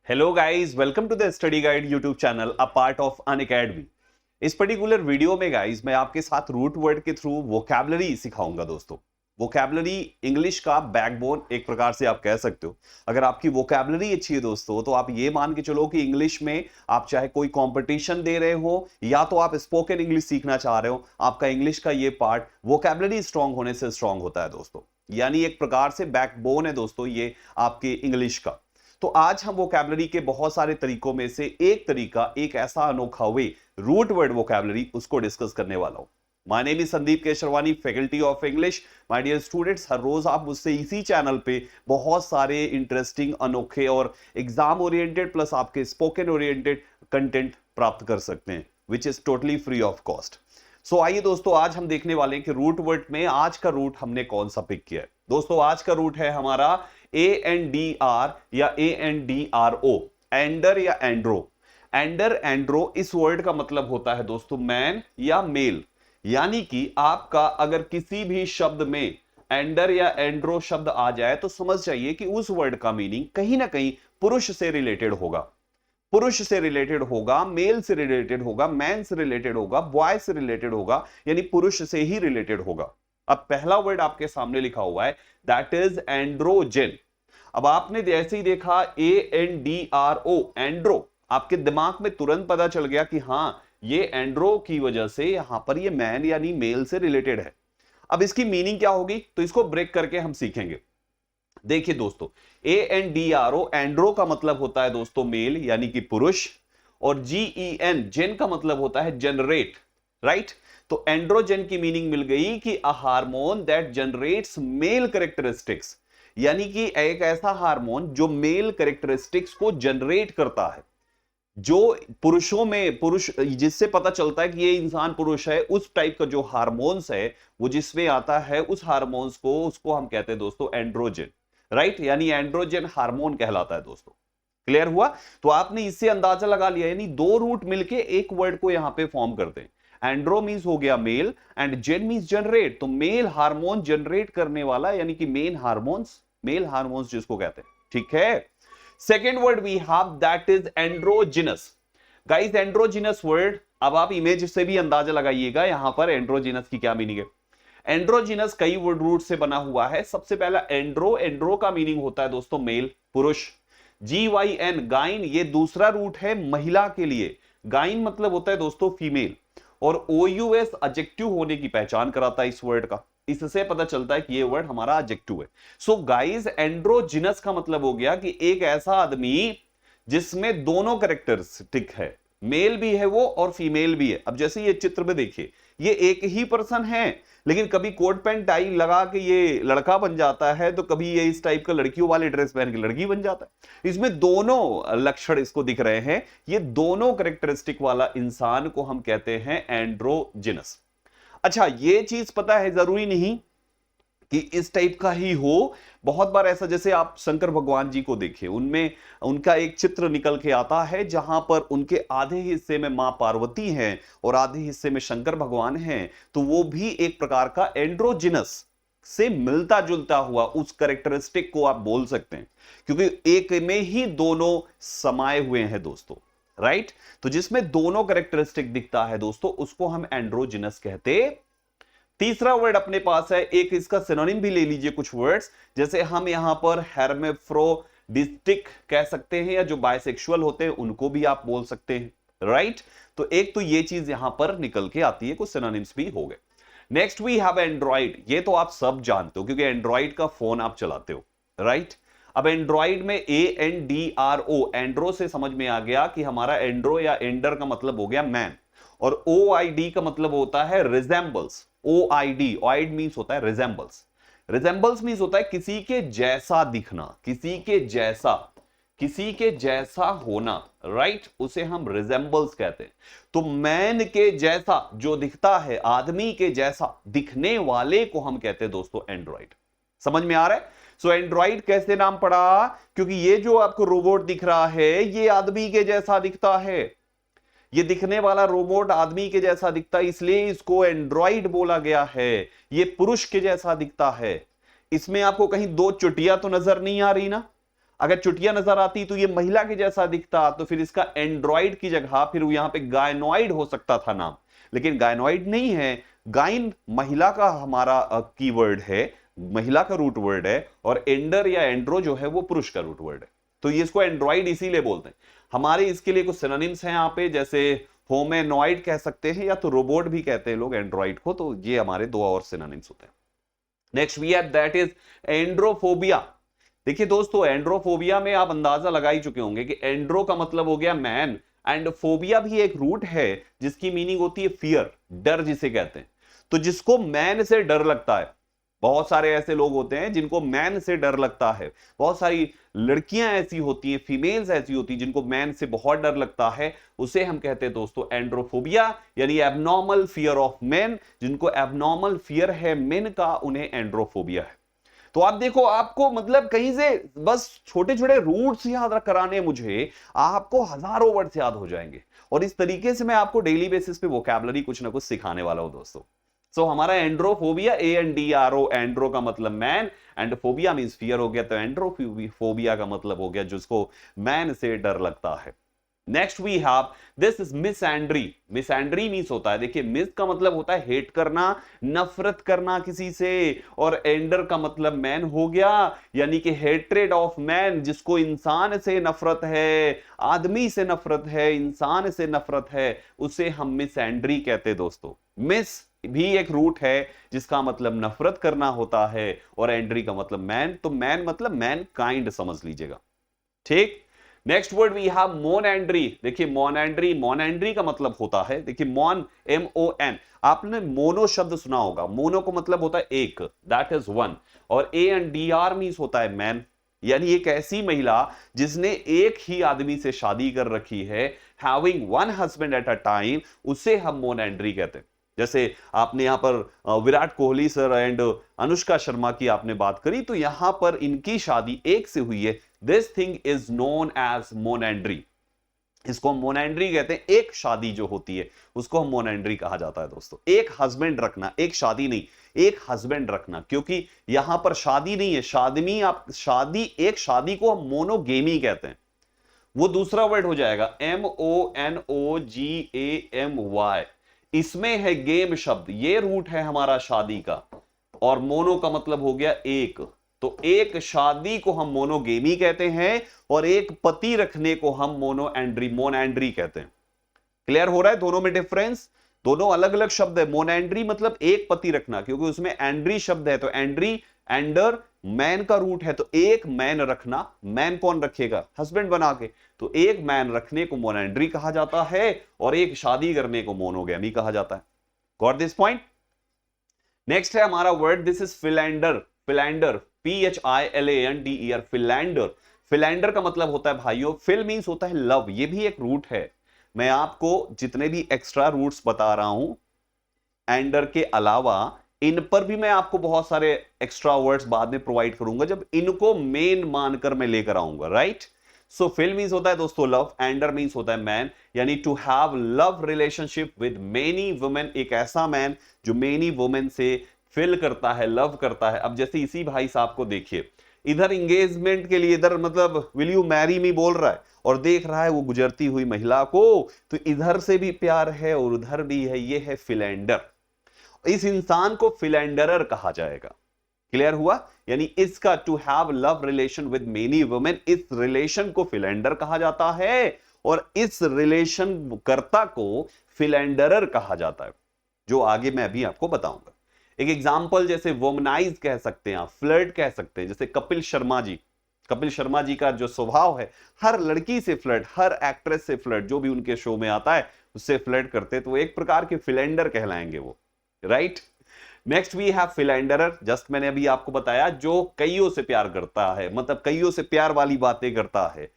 Hello guys, welcome to the study guide YouTube channel, a part of Unacademy. इस particular video में guys मैं आपके साथ root word के थ्रू वोकैबुलरी सिखाऊंगा दोस्तों। वोकैबुलरी इंग्लिश का बैकबोन एक प्रकार से आप कह सकते हो। अगर आपकी वोकैबुलरी अच्छी है दोस्तों, तो आप ये मान के चलो कि इंग्लिश में आप चाहे कोई कंपटीशन दे रहे हो या तो आप स्पोकन इंग्लिश सीखना चाह रहे हो, आपका इंग्लिश का ये पार्ट वोकैबुलरी स्ट्रांग होने से स्ट्रांग होता है दोस्तों। यानी एक प्रकार से बैकबोन है दोस्तों ये आपके इंग्लिश का। तो आज हम वोकैबुलरी के बहुत सारे तरीकों में से एक तरीका, एक ऐसा अनोखा वे रूट वर्ड वोकैबुलरी, उसको डिस्कस करने वाला हूं। My name is Sandeep Kesharwani, faculty of English. My dear students, हर रोज आप मुझसे इसी चैनल पे बहुत सारे इंटरेस्टिंग, अनोखे और एग्जाम ओरिएंटेड प्लस आपके स्पोकन ओरिएंटेड कंटेंट प्राप्त कर सकते हैं, which is totally free of cost. So आइए दोस्तों, आज हम देखने वाले हैं कि रूट वर्ड में आज का रूट हमने कौन सा पिक किया है। दोस्तों आज का रूट है हमारा ANDR या ANDRO, एंडर या एंड्रो। एंडर एंड्रो इस वर्ड का मतलब होता है दोस्तों मैन या मेल। यानी कि आपका अगर किसी भी शब्द में एंडर या एंड्रो शब्द आ जाए तो समझ जाइए कि उस वर्ड का मीनिंग कहीं ना कहीं पुरुष से रिलेटेड होगा। पुरुष से रिलेटेड होगा, मेल से रिलेटेड होगा, मैन से रिलेटेड होगा, बॉय से रिलेटेड होगा, यानी पुरुष से ही रिलेटेड होगा। अब पहला वर्ड आपके सामने लिखा हुआ है, दैट इज एंड्रोजन। अब आपने जैसे ही देखा ANDRO, एंड्रो, आपके दिमाग में तुरंत पता चल गया कि हां ये एंड्रो की वजह से यहां पर ये मैन यानी मेल से रिलेटेड है। अब इसकी मीनिंग क्या होगी, तो इसको ब्रेक करके हम सीखेंगे। देखिए दोस्तों, ANDRO, एंड्रो का मतलब होता है दोस्तों मेल यानी कि पुरुष, और GEN, जेन का मतलब होता है जनरेट, राइट। तो एंड्रोजन की मीनिंग मिल गई कि a hormone that generates male characteristics, यानी कि एक ऐसा हार्मोन जो मेल कैरेक्टरिस्टिक्स को जनरेट करता है, जो पुरुषों में, पुरुष जिससे पता चलता है कि ये इंसान पुरुष है, उस टाइप का जो हार्मोन्स है वो जिसमें आता है, उस हार्मोन्स को, उसको हम कहते हैं दोस्तों एंड्रोजन, राइट। यानी एंड्रोजन हार्मोन कहलाता है दोस्तों। क्लियर हुआ? तो आपने इससे अंदाजा लगा लिया, यानी दो रूट मिलके एक वर्ड को यहां पे फॉर्म करते हैं। एंड्रो मींस हो गया male and gen means generate, तो मेल हार्मोन जनरेट करने वाला, यानी कि मेन हार्मोन्स, मेल हार्मोन्स जिसको कहते हैं, ठीक है। Second word we have that is androgynous. Guys androgynous word, अब आप इमेज से भी अंदाजा लगाइएगा यहां पर एंड्रोजिनस की क्या मीनिंग है। एंड्रोजिनस कई वर्ड रूट से बना हुआ है। सबसे पहला एंड्रो, एंड्रो का मीनिंग होता है दोस्तों मेल, पुरुष। GYN, गाइन, ये दूसरा रूट है महिला के लिए। गाइन मतलब होता है दोस्तों फीमेल, और OUS एडजेक्टिव होने की पहचान कराता है इस वर्ड का। इससे पता चलता है कि ये वर्ड हमारा एडजेक्टिव है। सो गाइस एंड्रोजिनस का मतलब हो गया कि एक ऐसा आदमी जिसमें दोनों कैरेक्टरिस्टिक है, मेल भी है वो और फीमेल भी है। अब जैसे ये चित्र में देखिए, ये एक ही पर्सन है, लेकिन कभी कोट पैंट टाई लगा के ये लड़का बन जाता है, तो कभी ये इस टाइप का लड़कियों वाले ड्रेस पहन के लड़की बन जाता है। इसमें दोनों लक्षण इसको दिख रहे हैं, ये दोनों कैरेक्टरिस्टिक वाला इंसान को हम कहते हैं एंड्रोजिनस। अच्छा, ये चीज पता है, जरूरी नहीं कि इस टाइप का ही हो। बहुत बार ऐसा, जैसे आप शंकर भगवान जी को देखिए, उनमें उनका एक चित्र निकल के आता है जहां पर उनके आधे हिस्से में मां पार्वती हैं और आधे हिस्से में शंकर भगवान हैं, तो वो भी एक प्रकार का एंड्रोजिनस से मिलता जुलता हुआ उस कैरेक्टरिस्टिक को आप बोल सकते हैं, क्योंकि एक में ही दोनों समाये हुए हैं दोस्तों, राइट। तो जिसमें दोनों कैरेक्टरिस्टिक दिखता है दोस्तों, उसको हम एंड्रोजिनस कहते। तीसरा वर्ड अपने पास है, एक इसका सिनोनिम भी ले लीजिए कुछ वर्ड्स, जैसे हम यहां पर हेर्मेफ्रोडिस्टिक कह सकते हैं, या जो बाइसेक्सुअल होते हैं उनको भी आप बोल सकते हैं, राइट। तो एक तो ये चीज यहां पर निकल के आती है, कुछ सिनोनिम्स भी हो गए। Next we have android. ये तो आप सब जानते हो क्योंकि एंड्रॉइड का फोन आप चलाते हो, राइट। अब एंड्रॉइड में ANDRO, एंड्रो से समझ में आ गया कि हमारा एंड्रो या एंडर का मतलब हो गया मैन, और OID का मतलब होता है रिजेंबल्स। OID, ओइड मींस होता है रिजेंबल्स। रिजेंबल्स मींस होता है किसी के जैसा दिखना, किसी के जैसा, किसी के जैसा होना, राइट, उसे हम रिजेंबल्स कहते हैं। तो मैन के जैसा जो दिखता है, आदमी के जैसा दिखने वाले को हम कहते हैं दोस्तों एंड्रॉइड। समझ में आ रहा है? सो एंड्रॉइड कैसे नाम पड़ा, क्योंकि ये जो आपको रोबोट दिख रहा है ये आदमी के जैसा दिखता है, ये दिखने वाला रोबोट आदमी के जैसा दिखता है, इसलिए इसको एंड्रॉइड बोला गया है। ये पुरुष के जैसा दिखता है। इसमें आपको कहीं दो चुटिया तो नजर नहीं आ रही ना? अगर चुटिया नजर आती तो ये महिला के जैसा दिखता, तो फिर इसका एंड्रॉइड की जगह फिर यहां पे गायनॉइड हो सकता था नाम, लेकिन गायनॉइड नहीं है। गाइन महिला का हमारा कीवर्ड है, महिला का रूट वर्ड है, और एंडर या एंड्रो जो है वो पुरुष का रूट वर्ड है। तो ये इसको एंड्रॉइड इसीलिए बोलते हैं। हमारे इसके लिए कुछ सिनोनिम्स हैं यहाँ पे, जैसे होमेनॉइड कह सकते हैं, या तो रोबोट भी कहते हैं लोग एंड्रॉइड को। तो ये हमारे दो और सिनोनिम्स होते हैं। Next we have that is androphobia. देखिए दोस्तों, एंड्रोफोबिया में आप अंदाजा लगा ही चुके होंगे कि एंड्रो का मतलब हो गया मैन, एंड फोबिया भी एक रूट है जिसकी मीनिंग होती है फियर, डर जिसे कहते हैं। तो जिसको मैन से डर लगता है, बहुत सारे ऐसे लोग होते हैं जिनको मैन से डर लगता है। बहुत सारी लड़कियां ऐसी होती हैं, फीमेल्स ऐसी होती हैं जिनको मैन से बहुत डर लगता है। उसे हम कहते हैं दोस्तों एंड्रोफोबिया, यानी एबनॉर्मल फियर ऑफ मेन। जिनको एबनॉर्मल फियर है मेन का, उन्हें एंड्रोफोबिया है। तो आप देखो, आपको मतलब कहीं से बस छोटे छोटे रूट्स याद कराने मुझे, आपको हजारों वर्ड्स याद हो जाएंगे। और इस तरीके से मैं आपको डेली बेसिस पे वोकैबुलरी कुछ ना कुछ सिखाने वाला हूं दोस्तों। सो हमारा एंड्रोफोबिया, ANDRO, एंड्रो का मतलब man, and phobia means fear हो गया। तो एंड्रोफोबिया का मतलब हो गया जिसको मैन से डर लगता है। Next we have this is misandry. Misandry means होता है, देखिए मिस का मतलब होता है हेट करना, नफरत करना किसी से, और एंडर का मतलब मैन हो गया, यानी कि हेट्रेड ऑफ मैन, जिसको इंसान से नफरत है, आदमी से नफरत है, इंसान से नफरत है, उसे हम मिसएंड्री कहते हैं दोस्तों। मिस भी एक रूट है जिसका मतलब नफरत करना होता है, और एंड्री का मतलब मैन। तो मैन मतलब मैन काइंड समझ लीजिएगा, ठीक। Next word we have monandry. देखिए मोनएंड्री, मोनएंड्री का मतलब होता है, देखिए मोन, MON। आपने मोनो शब्द सुना होगा, मोनो को मतलब होता है एक, दैट इज वन, और ANDR मींस होता है मैन, यानी एक ऐसी महिला जिसने एक ही आदमी से शादी कर रखी है, having one husband at a time, उसे हम मोनएंड्री कहते हैं। जैसे आपने यहां पर विराट कोहली सर एंड अनुष्का शर्मा की आपने बात करी, तो यहां पर इनकी शादी एक से हुई है। This thing is known as monandry. इसको हम मोनएंड्री कहते हैं। एक शादी जो होती है उसको हम मोनएंड्री कहा जाता है दोस्तों। एक हस्बैंड रखना, एक शादी नहीं, एक हस्बैंड रखना, क्योंकि यहां पर शादी नहीं है, शादी आप शादी, एक शादी को हम मोनोगेमी कहते हैं। वो दूसरा वर्ड हो जाएगा MONOGAMY। इसमें है गेम शब्द, ये रूट है हमारा शादी का, और मोनो का मतलब हो गया एक। तो एक शादी को हम मोनोगेमी कहते हैं, और एक पति रखने को हम मोनएंड्री कहते हैं। क्लियर हो रहा है दोनों में डिफरेंस? दोनों अलग अलग शब्द है। मोनएंड्री मतलब एक पति रखना, क्योंकि उसमें एंड्री शब्द है, तो एंड्री, एंडर मैन का रूट है, तो एक मैन रखना। मैन कौन रखेगा? हस्बैंड बना के। तो एक मैन रखने को मोनएंड्री कहा जाता है, और एक शादी करने को मोनोगेमी कहा जाता है। Got this point? नेक्स्ट है हमारा word, this is Philander. Philander, PHILANDER, Philander. Philander का मतलब होता है भाइयों, फिल मींस होता है लव, ये भी एक रूट है। मैं आपको जितने भी एक्स्ट्रा रूट्स बता रहा हूं एंडर के अलावा, इन पर भी मैं आपको बहुत सारे एक्स्ट्रा वर्ड्स बाद में प्रोवाइड करूंगा, जब इनको मेन मानकर मैं लेकर आऊंगा, राइट। सो फिल मींस होता है दोस्तों लव, एंडर मींस होता है मैन, यानी to have love relationship with many women. एक ऐसा मैन जो मेनी वुमेन से फिल करता है, लव करता है। अब जैसे इसी भाई साहब को देखिए, इधर एंगेजमेंट के लिए, इधर मतलब विल यू मैरी मी बोल रहा है, और देख रहा है वो गुजरती हुई महिला को, तो इधर से भी प्यार है और उधर भी है। ये है फिलैंडर। इस इंसान को फिलैंडरर कहा जाएगा। क्लियर हुआ? यानी इसका to have love relation with many women, इस रिलेशन को फिलैंडर कहा जाता है, और इस रिलेशन कर्ता को फिलैंडरर कहा जाता है, जो आगे मैं अभी आपको बताऊंगा। एक एग्जांपल, जैसे वोमनाइज कह सकते हैं आप, फ्लर्ट कह सकते हैं। जैसे कपिल शर्मा जी, कपिल शर्मा जी का जो स्वभाव है, हर लड़की से फ्लर्ट, हर एक्ट्रेस से फ्लर्ट, जो भी उनके शो में आता है उससे फ्लर्ट करते हैं, तो एक प्रकार के फिलैंडर कहलाएंगे वो, right. Next we have philanderer. Just मैंने अभी आपको बताया, जो कईयों से प्यार करता है, मतलब कईयों से प्यार वाली बातें करता है।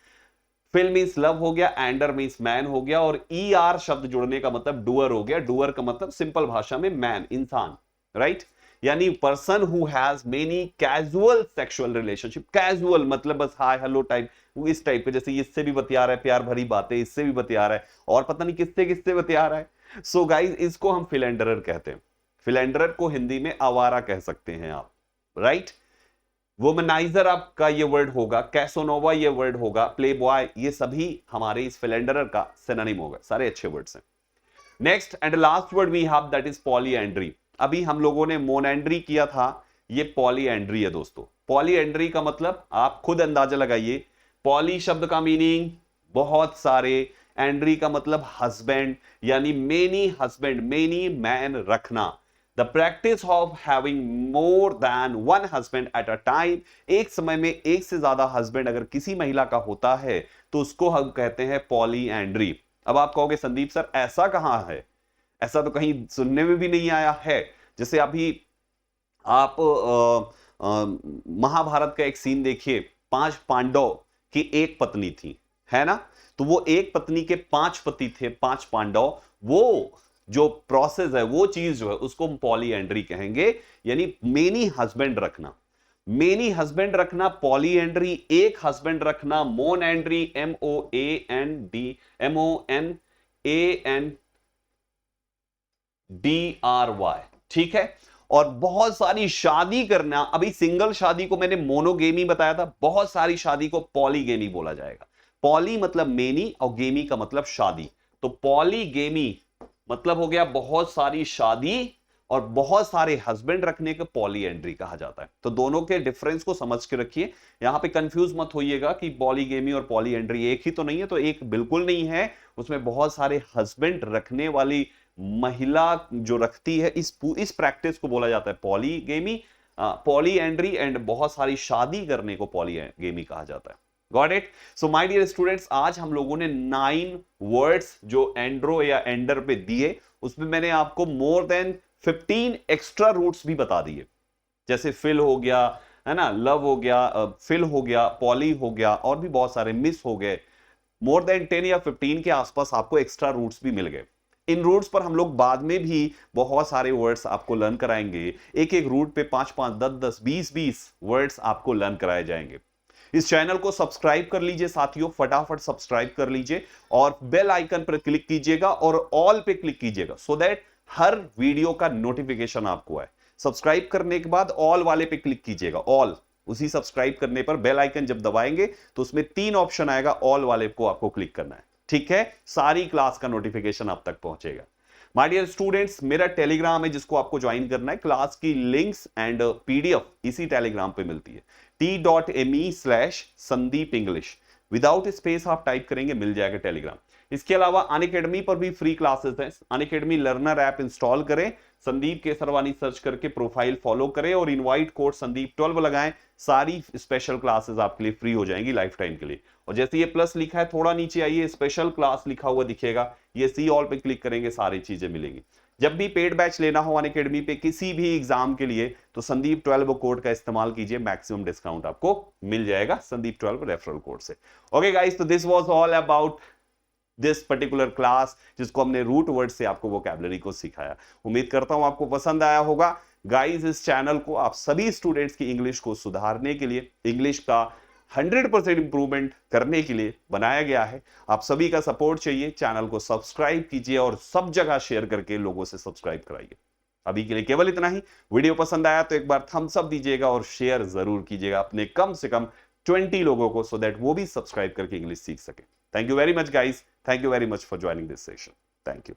फिल मींस लव हो गया, एंडर मींस मैन हो गया, और ER शब्द जुड़ने का मतलब डूअर हो गया। डूअर का मतलब सिंपल भाषा में मैन, इंसान, राइट। यानी person who has many casual sexual relationship. Casual मतलब बस हाय हेलो टाइप, इस टाइप के, जैसे इससे भी बतिया रहा है, प्यार भरी बातें, इससे भी बतिया रहा है, और पता नहीं किससे किससे बतिया रहा है। सो गाइस, इसको हम फिलैंडरर कहते हैं। फिलैंडरर को हिंदी में आवारा कह सकते हैं आप, राइट। वुमनाइजर आपका ये वर्ड होगा, कैसोनोवा ये वर्ड होगा, प्ले बॉय, ये सभी हमारे इस फिलेंडरर का सिनोनिम होगा, सारे अच्छे वर्ड्स हैं। Next and last word we have that is polyandry. अभी हम लोगों ने मोनएंड्री किया था, ये पॉलीएंड्री है दोस्तों। पॉलीएंड्री का मतलब आप खुद अंदाजा लगाइए, पॉली शब्द का मीनिंग बहुत सारे, एंड्री का मतलब हस्बैंड, यानी मेनी हस्बैंड, मेनी मैन रखना। The practice of having more than one husband at a time, एक समय में एक से ज्यादा हस्बैंड अगर किसी महिला का होता है तो उसको हम कहते हैं पॉलीएंड्री। अब आप कहोगे संदीप सर ऐसा कहां है, ऐसा तो कहीं सुनने में भी नहीं आया है। जैसे अभी आप महाभारत का एक सीन देखिए, 5 पांडव की एक पत्नी थी, है ना, तो वो एक पत्नी के 5 पति थे, 5 पांडव, वो जो प्रोसेस है, वो चीज जो है उसको हम पॉलीएंड्री कहेंगे, यानी मेनी हस्बैंड रखना। मेनी हस्बैंड रखना पॉलीएंड्री, एक हस्बैंड रखना मोनएंड्री, MONANDRY, ठीक है। और बहुत सारी शादी करना, अभी सिंगल शादी को मैंने मोनोगेमी बताया था, बहुत सारी शादी को पॉलीगेमी बोला जाएगा। पॉली मतलब मेनी और गेमी का मतलब शादी, तो पॉलीगेमी मतलब हो गया बहुत सारी शादी और बहुत सारे हस्बैंड रखने को पॉलीएंड्री कहा जाता है। तो दोनों के डिफरेंस को समझ के रखिए, यहां पे कंफ्यूज मत होइएगा कि पॉलीगेमी और पॉलीएंड्री एक ही तो नहीं है, तो एक बिल्कुल नहीं है, उसमें बहुत सारे हस्बैंड रखने वाली महिला जो रखती है, इस प्रैक्टिस को बोला जाता है पॉलीगेमी, पॉलीएंड्री, एंड बहुत सारी शादी करने को पॉलीगेमी कहा जाता है। Got it? So my dear students, आज हम लोगों ने 9 वर्ड्स जो एंड्रो या एंडर पे दिए, उसमें मैंने आपको मोर देन 15 एक्स्ट्रा रूट्स भी बता दिए, जैसे फिल हो गया, है ना, लव हो गया, फिल हो गया, पॉली हो गया, और भी बहुत सारे मिस हो गए। मोर देन 10 या 15 के आसपास आपको एक्स्ट्रा रूट्स भी मिल गए। इन रूट्स पर हम लोग बाद में भी बहुत सारे वर्ड्स आपको लर्न कराएंगे, एक एक रूट पे 5-5, 10-10, 20-20 वर्ड्स आपको लर्न कराए जाएंगे। इस चैनल को सब्सक्राइब कर लीजिए साथियों, फटाफट सब्सक्राइब कर लीजिए और बेल आइकन पर क्लिक कीजिएगा और ऑल पे क्लिक कीजिएगा, सो दैट हर वीडियो का नोटिफिकेशन आपको आए। सब्सक्राइब करने के बाद ऑल वाले पे क्लिक कीजिएगा, ऑल, उसी सब्सक्राइब करने पर बेल आइकन जब दबाएंगे तो उसमें 3 ऑप्शन आएगा, ऑल वाले को आपको क्लिक करना है, ठीक है। सारी क्लास का नोटिफिकेशन आप तक पहुंचेगा। माय डियर स्टूडेंट्स, मेरा टेलीग्राम है जिसको आपको ज्वाइन करना है, क्लास की लिंक्स एंड पीडीएफ इसी टेलीग्राम पे मिलती है, t.me/Sandeep English, विदाउट स्पेस आप टाइप करेंगे मिल जाएगा टेलीग्राम। इसके अलावा अनअकैडमी पर भी फ्री क्लासेस हैं, अनअकैडमी लर्नर ऐप इंस्टॉल करें, संदीप केसरवानी सर्च करके प्रोफाइल फॉलो करें और इनवाइट कोड संदीप 12 लगाएं, सारी स्पेशल क्लासेस आपके लिए फ्री हो जाएंगी लाइफ टाइम के लिए। और जैसे ये प्लस लिखा है, थोड़ा नीचे आइए, स्पेशल क्लास लिखा हुआ दिखेगा, ये सी ऑल पे क्लिक करेंगे, सारी चीजें मिलेंगी। जब भी पेड बैच लेना हो अनअकैडमी पे किसी भी एग्जाम के लिए, तो संदीप 12 कोड का इस्तेमाल कीजिए, मैक्सिमम डिस्काउंट आपको मिल जाएगा संदीप 12 रेफरल कोड से। ओके गाइस, तो this was all about this particular class, जिसको हमने रूट वर्ड से आपको वोकैबुलरी को सिखाया। उम्मीद करता हूं आपको पसंद आया होगा। गाइस, इस चैनल को आप सभी स्टूडेंट्स की इंग्लिश को सुधारने के लिए, इंग्लिश का 100% इंप्रूवमेंट करने के लिए बनाया गया है। आप सभी का सपोर्ट चाहिए, चैनल को सब्सक्राइब कीजिए और सब जगह शेयर करके लोगों से सब्सक्राइब कराइए। अभी के लिए केवल इतना ही। वीडियो पसंद आया तो एक बार थम्स अप दीजिएगा और शेयर जरूर कीजिएगा अपने कम से कम 20 लोगों को, सो दैट वो भी सब्सक्राइब करके इंग्लिश सीख सके। Thank you very much guys, thank you very much for joining this session, thank you.